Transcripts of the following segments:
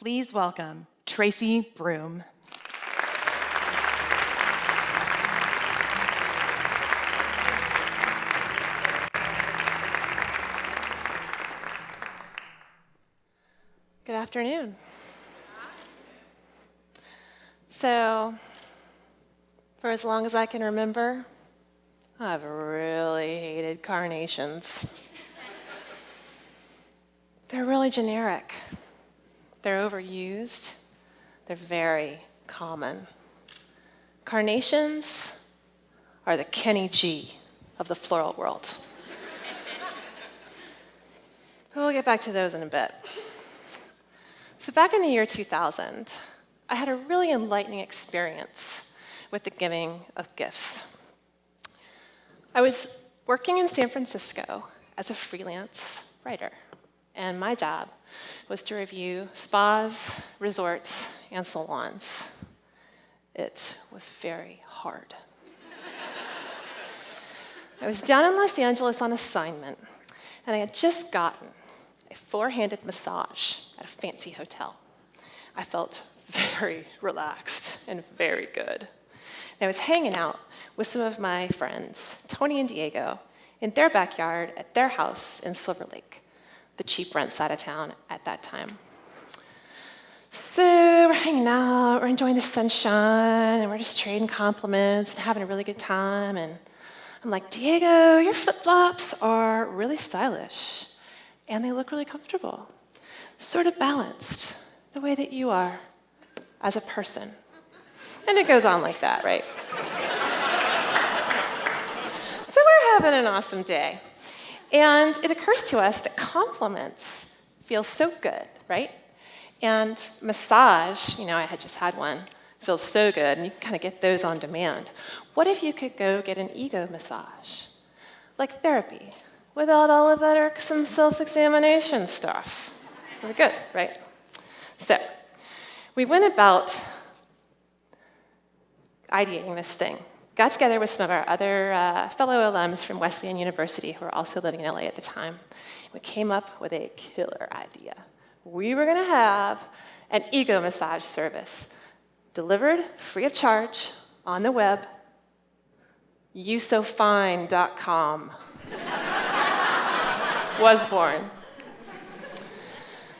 Please welcome Tracie Broom. Good afternoon. So, for as long as I can remember, I've really hated carnations. They're really generic. They're overused. They're very common. Carnations are the Kenny G of the floral world. We'll get back to those in a bit. So back in the year 2000, I had a really enlightening experience with the giving of gifts. I was working in San Francisco as a freelance writer, and my job was to review spas, resorts, and salons. It was very hard. I was down in Los Angeles on assignment, and I had just gotten a four-handed massage at a fancy hotel. I felt very relaxed and very good. And I was hanging out with some of my friends, Tony and Diego, in their backyard at their house in Silver Lake, the cheap rent side of town at that time. So we're hanging out, we're enjoying the sunshine, and we're just trading compliments and having a really good time. And I'm like, Diego, your flip-flops are really stylish, and they look really comfortable, sort of balanced, the way that you are as a person. And it goes on like that, right? So we're having an awesome day. And it occurs to us that compliments feel so good, right? And massage, I had just had one, feels so good, and you can kind of get those on demand. What if you could go get an ego massage? Like therapy, without all of that irksome self-examination stuff. We're good, right? So, we went about ideating this thing. Got together with some of our other fellow alums from Wesleyan University who were also living in LA at the time. We came up with a killer idea. We were gonna have an ego massage service delivered free of charge on the web, yousofine.com was born.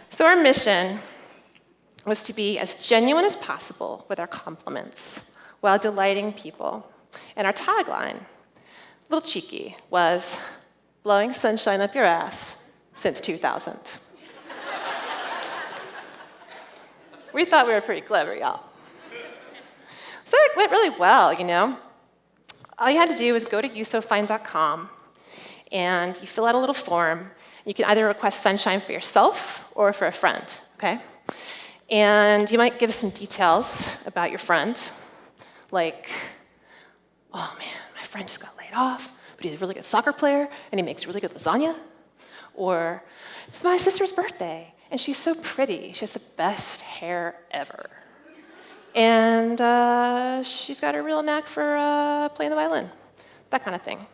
So our mission was to be as genuine as possible with our compliments while delighting people. And our tagline, a little cheeky, was blowing sunshine up your ass since 2000. We thought we were pretty clever, y'all. So it went really well, All you had to do was go to yousofine.com, and you fill out a little form. You can either request sunshine for yourself or for a friend, okay? And you might give some details about your friend, like, oh man, my friend just got laid off, but he's a really good soccer player, and he makes really good lasagna. Or, it's my sister's birthday, and she's so pretty. She has the best hair ever. And she's got a real knack for playing the violin, that kind of thing.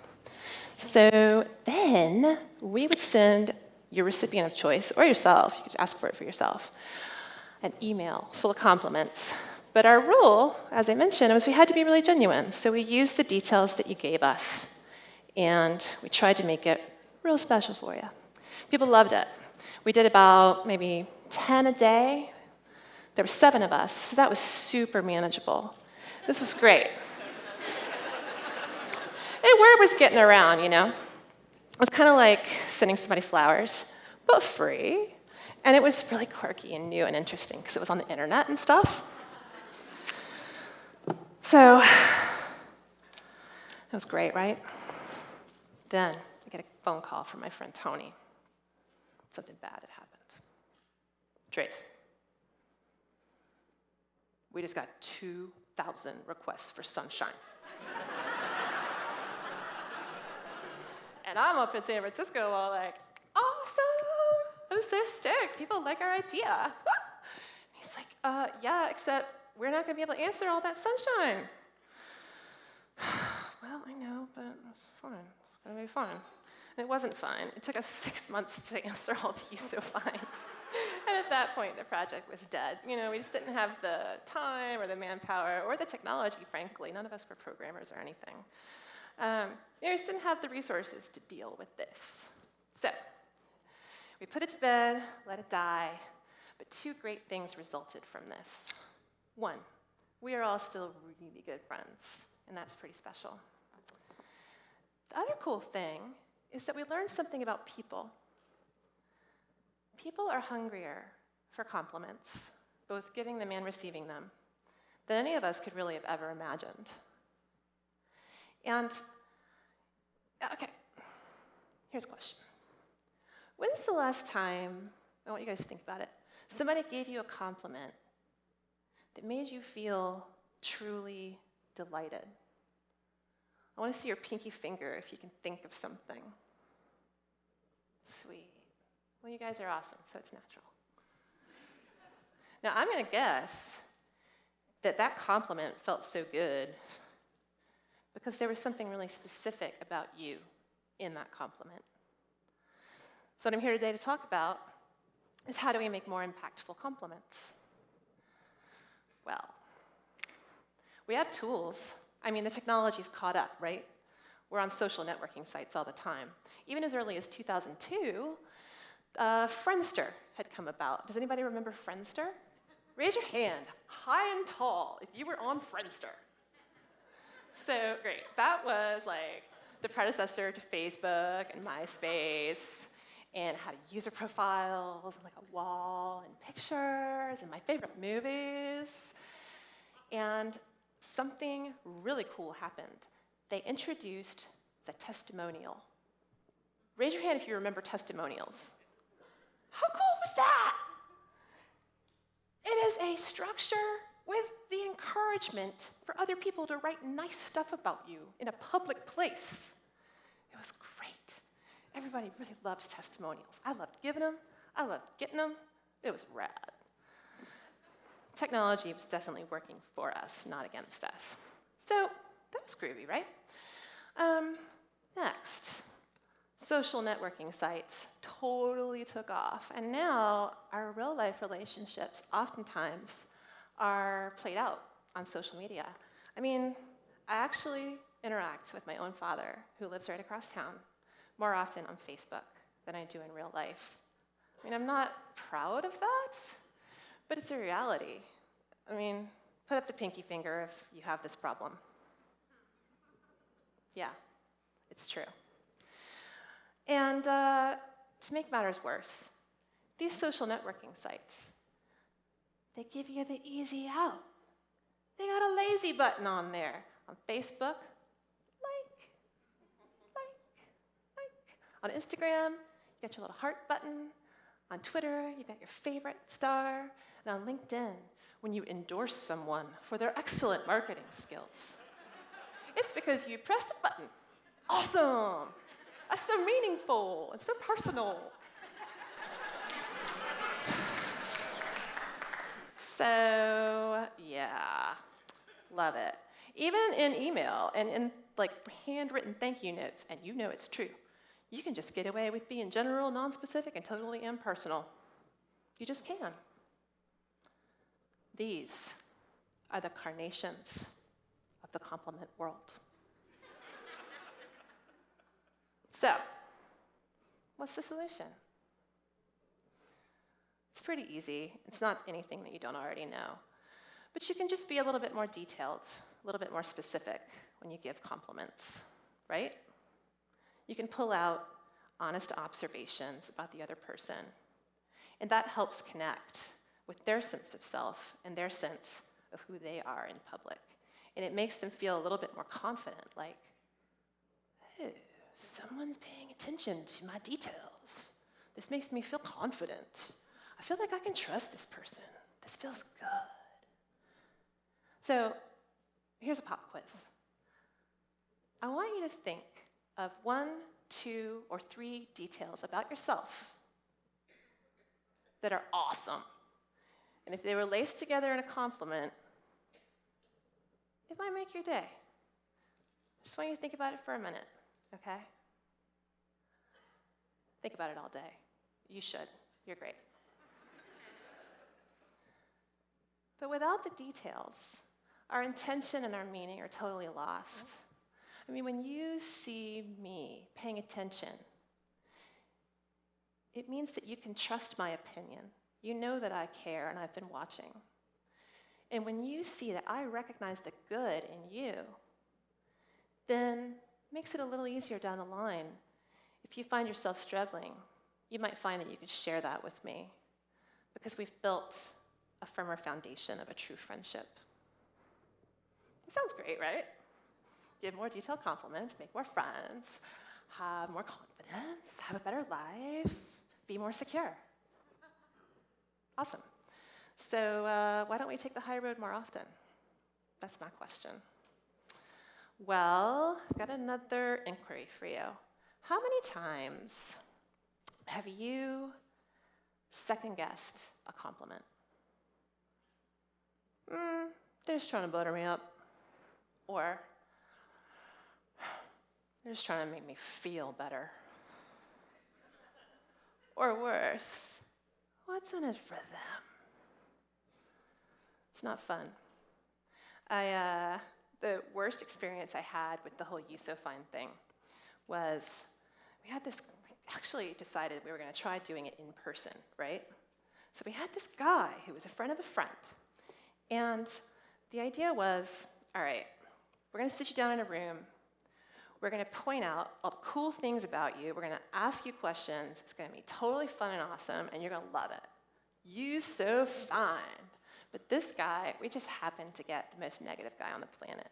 So then we would send your recipient of choice, or yourself, you could ask for it for yourself, an email full of compliments. But our rule, as I mentioned, was we had to be really genuine. So we used the details that you gave us, and we tried to make it real special for you. People loved it. We did about maybe 10 a day. There were 7 of us, so that was super manageable. This was great. And word was getting around, It was kind of like sending somebody flowers, but free. And it was really quirky and new and interesting because it was on the internet and stuff. So, that was great, right? Then I get a phone call from my friend Tony. Something bad had happened. Trace, we just got 2,000 requests for sunshine. And I'm up in San Francisco all like, awesome! I'm so stoked. People like our idea. He's like, yeah, except we're not going to be able to answer all that sunshine. Well, I know, but it's fine. It's going to be fine. It wasn't fun. It took us 6 months to answer all the USO fines. And at that point, the project was dead. We just didn't have the time or the manpower or the technology, frankly. None of us were programmers or anything. We just didn't have the resources to deal with this. So we put it to bed, let it die, but 2 great things resulted from this. 1, we are all still really good friends, and that's pretty special. The other cool thing is that we learned something about people. People are hungrier for compliments, both giving them and receiving them, than any of us could really have ever imagined. And, okay, here's a question. When's the last time, I want you guys to think about it, somebody gave you a compliment that made you feel truly delighted? I want to see your pinky finger if you can think of something. Sweet. Well, you guys are awesome, so it's natural. Now, I'm going to guess that that compliment felt so good because there was something really specific about you in that compliment. So what I'm here today to talk about is how do we make more impactful compliments? Well, we have tools. I mean, the technology's caught up, right? We're on social networking sites all the time. Even as early as 2002, Friendster had come about. Does anybody remember Friendster? Raise your hand, high and tall, if you were on Friendster. So great. That was like the predecessor to Facebook and MySpace, and it had user profiles, and like a wall, and pictures, and my favorite movies. And something really cool happened. They introduced the testimonial. Raise your hand if you remember testimonials. How cool was that? It is a structure with the encouragement for other people to write nice stuff about you in a public place. It was great. Everybody really loved testimonials. I loved giving them. I loved getting them. It was rad. Technology was definitely working for us, not against us. So that was groovy, right? Next, social networking sites totally took off. And now our real-life relationships oftentimes are played out on social media. I mean, I actually interact with my own father, who lives right across town, more often on Facebook than I do in real life. I mean, I'm not proud of that, but it's a reality. I mean, put up the pinky finger if you have this problem. Yeah, it's true. And to make matters worse, these social networking sites, they give you the easy out. They got a lazy button on there. On Facebook, like. On Instagram, you got your little heart button. On Twitter, you got your favorite star. And on LinkedIn, when you endorse someone for their excellent marketing skills, it's because you pressed a button. Awesome! That's so meaningful and so personal. So, yeah, love it. Even in email and in like handwritten thank you notes, and you know it's true, you can just get away with being general, non-specific, and totally impersonal. You just can. These are the carnations of the compliment world. So, what's the solution? It's pretty easy. It's not anything that you don't already know. But you can just be a little bit more detailed, a little bit more specific when you give compliments, right? You can pull out honest observations about the other person, and that helps connect with their sense of self and their sense of who they are in public. And it makes them feel a little bit more confident, like, oh, someone's paying attention to my details. This makes me feel confident. I feel like I can trust this person. This feels good. So here's a pop quiz. I want you to think of 1, 2, or 3 details about yourself that are awesome. And if they were laced together in a compliment, it might make your day. I just want you to think about it for a minute, okay? Think about it all day. You should. You're great. But without the details, our intention and our meaning are totally lost. I mean, when you see me paying attention, it means that you can trust my opinion. You know that I care and I've been watching. And when you see that I recognize the good in you, then it makes it a little easier down the line. If you find yourself struggling, you might find that you could share that with me because we've built a firmer foundation of a true friendship. It sounds great, right? Give more detailed compliments, make more friends, have more confidence, have a better life, be more secure. Awesome. So why don't we take the high road more often? That's my question. Well, I've got another inquiry for you. How many times have you second-guessed a compliment? They're just trying to butter me up. Or, they're just trying to make me feel better. Or worse, what's in it for them? It's not fun. The worst experience I had with the whole "you so fine" thing was we actually decided we were going to try doing it in person, right? So we had this guy who was a friend of a friend. And the idea was, all right, we're going to sit you down in a room. We're going to point out all the cool things about you. We're going to ask you questions. It's going to be totally fun and awesome, and you're going to love it. You so fine. But this guy, we just happened to get the most negative guy on the planet.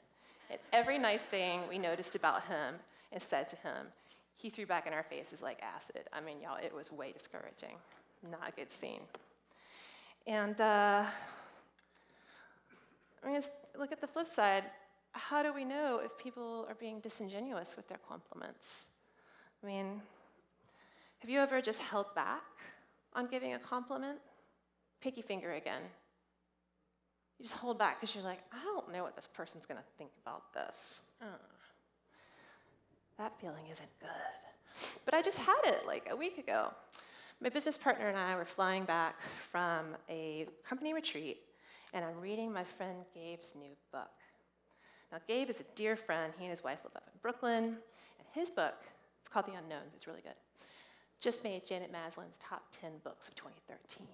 And every nice thing we noticed about him and said to him, he threw back in our faces like acid. I mean, y'all, it was way discouraging. Not a good scene. And look at the flip side. How do we know if people are being disingenuous with their compliments? I mean, have you ever just held back on giving a compliment? Pinky finger again. You just hold back because you're like, I don't know what this person's going to think about this. That feeling isn't good. But I just had it like a week ago. My business partner and I were flying back from a company retreat, and I'm reading my friend Gabe's new book. Now, Gabe is a dear friend. He and his wife live up in Brooklyn, and his book, it's called The Unknowns. It's really good. Just made Janet Maslin's top 10 books of 2013.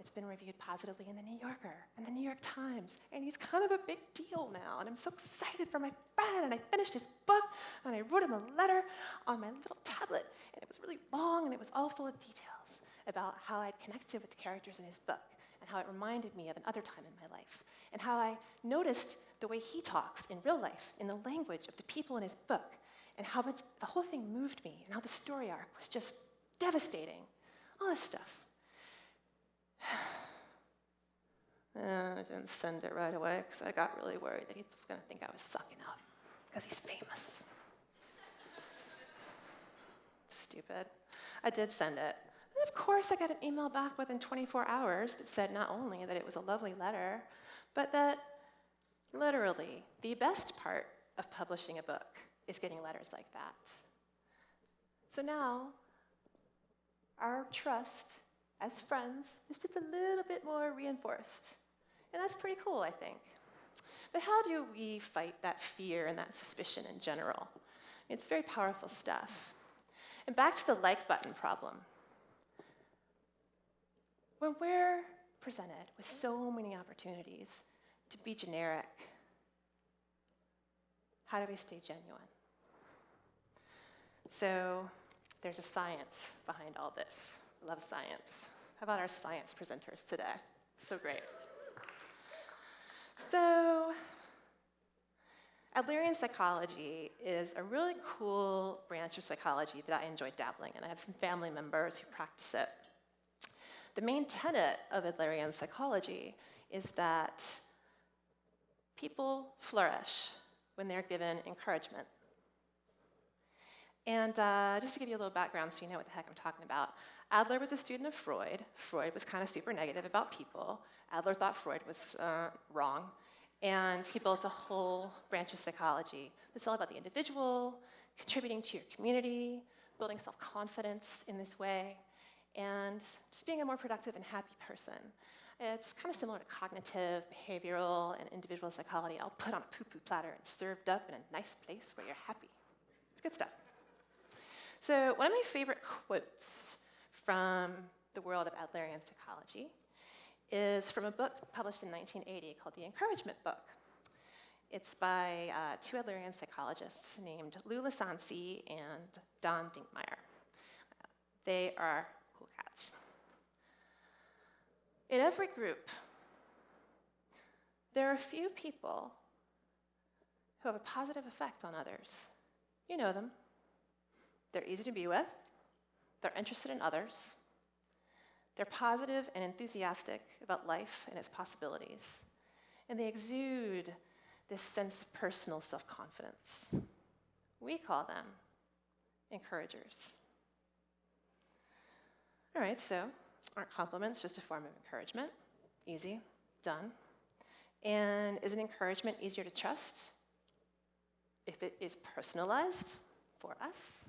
It's been reviewed positively in the New Yorker and the New York Times, and he's kind of a big deal now, and I'm so excited for my friend, and I finished his book, and I wrote him a letter on my little tablet, and it was really long, and it was all full of details about how I'd connected with the characters in his book, and how it reminded me of another time in my life, and how I noticed the way he talks in real life, in the language of the people in his book, and how much the whole thing moved me, and how the story arc was just devastating, all this stuff. I didn't send it right away because I got really worried that he was going to think I was sucking up because he's famous. Stupid. I did send it. And of course, I got an email back within 24 hours that said not only that it was a lovely letter, but that literally the best part of publishing a book is getting letters like that. So now, our trust as friends is just a little bit more reinforced. And that's pretty cool, I think. But how do we fight that fear and that suspicion in general? It's very powerful stuff. And back to the like button problem. When we're presented with so many opportunities to be generic, how do we stay genuine? So there's a science behind all this. I love science. How about our science presenters today? So great. So Adlerian psychology is a really cool branch of psychology that I enjoy dabbling in. I have some family members who practice it. The main tenet of Adlerian psychology is that people flourish when they're given encouragement. And just to give you a little background so you know what the heck I'm talking about, Adler was a student of Freud. Freud was kind of super negative about people. Adler thought Freud was wrong. And he built a whole branch of psychology that's all about the individual, contributing to your community, building self-confidence in this way, and just being a more productive and happy person. It's kind of similar to cognitive, behavioral, and individual psychology, all put on a poo-poo platter and served up in a nice place where you're happy. It's good stuff. So one of my favorite quotes from the world of Adlerian psychology is from a book published in 1980 called The Encouragement Book. It's by two Adlerian psychologists named Lou Lisansi and Don Dinkmeyer. They are cool cats. In every group, there are a few people who have a positive effect on others. You know them. They're easy to be with. They're interested in others. They're positive and enthusiastic about life and its possibilities. And they exude this sense of personal self-confidence. We call them encouragers. All right, so aren't compliments just a form of encouragement? Easy, done. And is an encouragement easier to trust if it is personalized for us?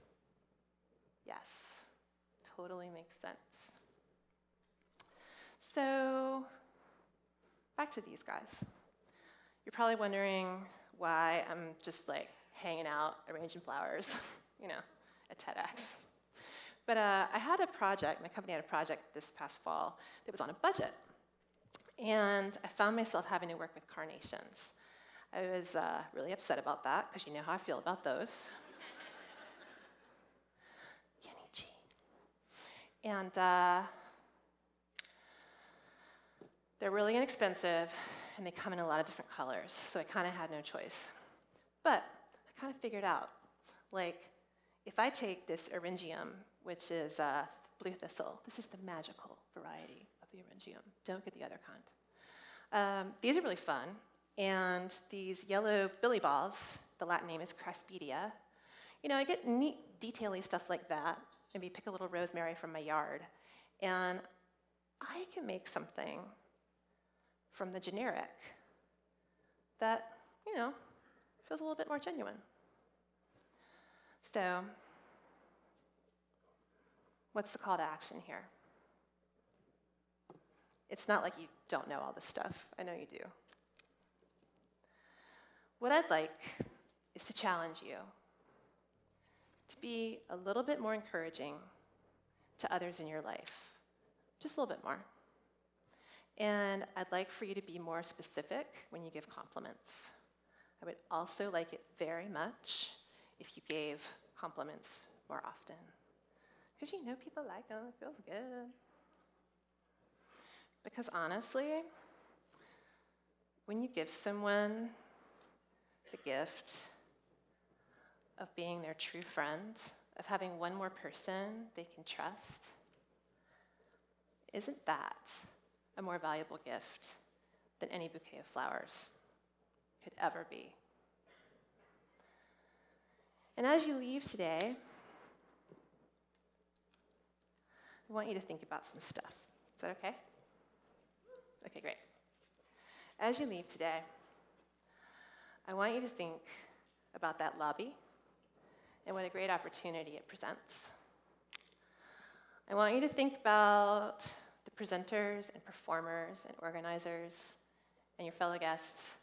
Yes, totally makes sense. So back to these guys. You're probably wondering why I'm just like hanging out, arranging flowers, at TEDx. But I had a project, my company had a project this past fall that was on a budget. And I found myself having to work with carnations. I was really upset about that, because you know how I feel about those. Kenny-G. And they're really inexpensive, and they come in a lot of different colors, so I kind of had no choice. But I kind of figured out, if I take this eryngium, which is blue thistle, this is the magical variety of the eryngium. Don't get the other kind. These are really fun, and these yellow billy balls, the Latin name is Craspedia. I get neat, detail-y stuff like that. Maybe pick a little rosemary from my yard, and I can make something from the generic that, feels a little bit more genuine. So, what's the call to action here? It's not like you don't know all this stuff. I know you do. What I'd like is to challenge you to be a little bit more encouraging to others in your life. Just a little bit more. And I'd like for you to be more specific when you give compliments. I would also like it very much if you gave compliments more often. Because people like them, it feels good. Because honestly, when you give someone the gift of being their true friend, of having one more person they can trust, isn't that a more valuable gift than any bouquet of flowers could ever be? And as you leave today, I want you to think about some stuff. Is that okay? Okay, great. As you leave today, I want you to think about that lobby and what a great opportunity it presents. I want you to think about the presenters and performers and organizers and your fellow guests.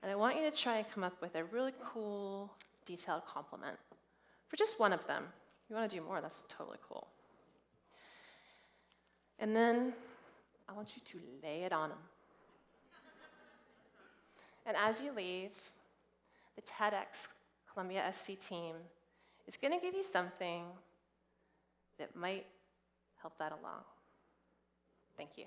And I want you to try and come up with a really cool, detailed compliment for just one of them. If you want to do more, that's totally cool. And then I want you to lay it on them. And as you leave, the TEDxColumbiaSC team is going to give you something that might help that along. Thank you.